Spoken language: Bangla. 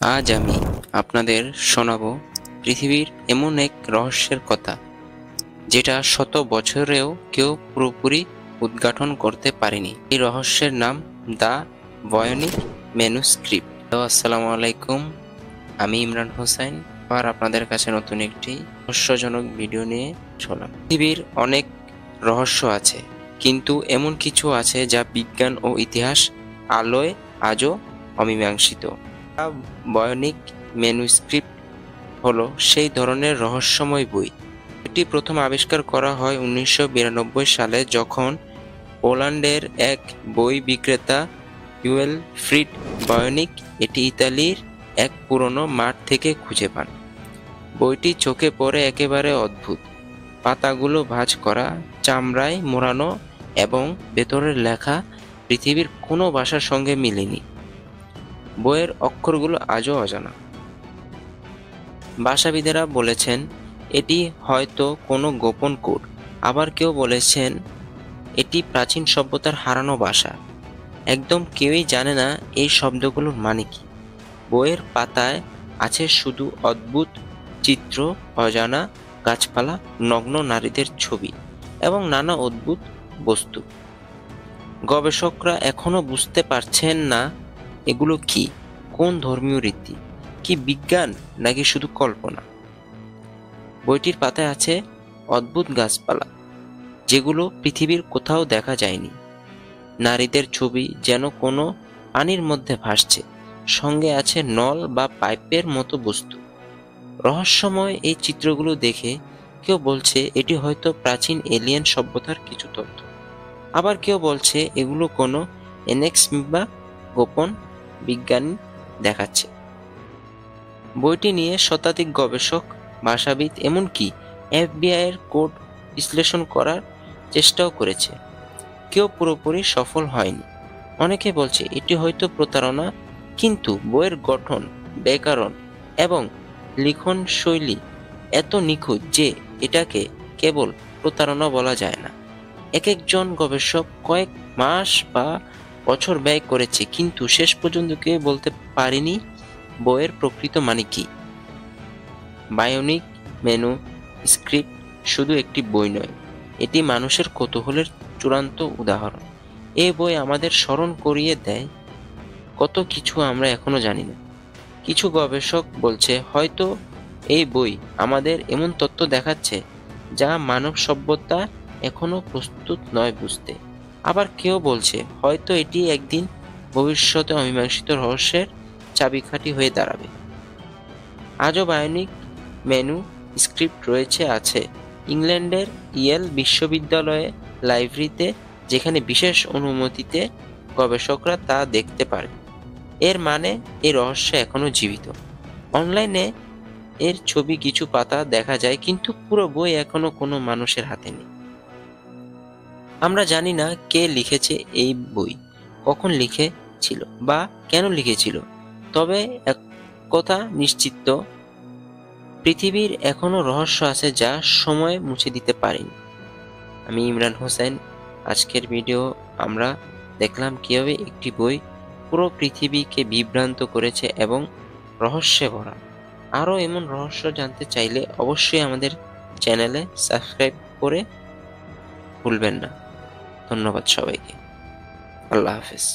আজ আমি আপনাদের শোনাবো পৃথিবীর এমন এক রহস্যের কথা, যেটা শত বছরেও কেউ পুরোপুরি উদ্ঘাটন করতে পারেনি। এই রহস্যের নাম দ্য ভয়নিক ম্যানুস্ক্রিপ্ট। তো আসসালামু আলাইকুম, আমি ইমরান হোসেন। আবার আপনাদের কাছে নতুন একটি রহস্যজনক ভিডিও নিয়ে চললাম। পৃথিবীর অনেক রহস্য আছে, কিন্তু এমন কিছু আছে যা বিজ্ঞান ও ইতিহাস আলোয় আজও অমীমাংসিত। ভয়নিক ম্যানুস্ক্রিপ্ট হলো সেই ধরনের রহস্যময় বই। এটি প্রথম আবিষ্কার করা হয় 1992 সালে, যখন পোল্যান্ডের এক বই বিক্রেতা উইলফ্রিড ভয়নিক এটি ইতালির এক পুরনো মাঠ থেকে খুঁজে পান। বইটি চোখে পড়ে একেবারে অদ্ভুত। পাতাগুলো ভাঁজ করা, চামড়ায় মোড়ানো এবং ভেতরের লেখা পৃথিবীর কোনো ভাষার সঙ্গে মিলেনি। বইয়ের অক্ষরগুলো আজও অজানা। ভাষাবিদেরা বলেছেন এটি হয়তো কোনো গোপন কোড, আবার কেউ বলেছেন এটি প্রাচীন সভ্যতার হারানো ভাষা। একদম কেউই জানে না এই শব্দগুলোর মানে কি। বইয়ের পাতায় আছে শুধু অদ্ভুত চিত্র, অজানা গাছপালা, নগ্ন নারীদের ছবি এবং নানা অদ্ভুত বস্তু। গবেষকরা এখনো বুঝতে পারছেন না এগুলো কি, কোন ধর্মীয় রীতি, কি বিজ্ঞান নাকি শুধু কল্পনা। বইটির পাতায় আছে অদ্ভুত গাছপালা যেগুলো পৃথিবীর কোথাও দেখা যায়নি, নারীদের ছবি যেন কোনো পানির মধ্যে ভাসছে, সঙ্গে আছে নল বা পাইপের মতো বস্তু। রহস্যময় এই চিত্রগুলো দেখে কেউ বলছে এটি হয়তো প্রাচীন এলিয়েন সভ্যতার কিছু তথ্য, আবার কেউ বলছে এগুলো কোনো এনএক্স বা গোপন বিজ্ঞান দেখাচ্ছে। বইটি নিয়ে শতাধিক গবেষক, ভাষাবিদ, এমনকি এফবিআই এর কোড বিশ্লেষণ করার চেষ্টাও করেছে। কেউ পুরোপুরি সফল হয়নি। অনেকে বলছে এটি হয়তো প্রতারণা, কিন্তু বইয়ের গঠন, ব্যাকরণ এবং লিখন শৈলী এত নিখুঁত যে এটাকে কেবল প্রতারণা বলা যায় না। এক একজন গবেষক কয়েক মাস বা বছর ব্যয় করেছে, কিন্তু শেষ পর্যন্ত কেউ বলতে পারেনি বইয়ের প্রকৃত মানে কি। ভয়নিক ম্যানুস্ক্রিপ্ট শুধু একটি বই নয়, এটি মানুষের কৌতূহলের চূড়ান্ত উদাহরণ। এই বই আমাদের স্মরণ করিয়ে দেয় কত কিছু আমরা এখনো জানি না। কিছু গবেষক বলছে হয়তো এই বই আমাদের এমন তথ্য দেখাচ্ছে যা মানব সভ্যতা এখনো প্রস্তুত নয় বুঝতে। আবার কেউ বলছে হয়তো এটি একদিন ভবিষ্যতে অমীমাংসিত রহস্যের চাবিকাঠি হয়ে দাঁড়াবে। আজও ভয়নিক ম্যানুস্ক্রিপ্ট আছে ইংল্যান্ডের ইয়েল বিশ্ববিদ্যালয়ে লাইব্রেরিতে, যেখানে বিশেষ অনুমতিতে গবেষকরা তা দেখতে পারে। এর মানে এই রহস্য এখনো জীবিত। অনলাইনে এর ছবি, কিছু পাতা দেখা যায়, কিন্তু পুরো বই এখনো কোনো মানুষের হাতে নেই। আমরা জানি না কে লিখেছে এই বই, কখন লিখেছিল বা কেন লিখেছিল। তবে এক কথা নিশ্চিত, পৃথিবীর এখনো রহস্য আছে যা সময় মুছে দিতে পারেনি। আমি ইমরান হোসেন। আজকের ভিডিও আমরা দেখলাম কিভাবে একটি বই পুরো পৃথিবীকে বিভ্রান্ত করেছে এবং রহস্যে ভরা। আরও এমন রহস্য জানতে চাইলে অবশ্যই আমাদের চ্যানেলে সাবস্ক্রাইব করে ভুলবেন না। ধন্যবাদ সবাইকে। আল্লাহ হাফেজ।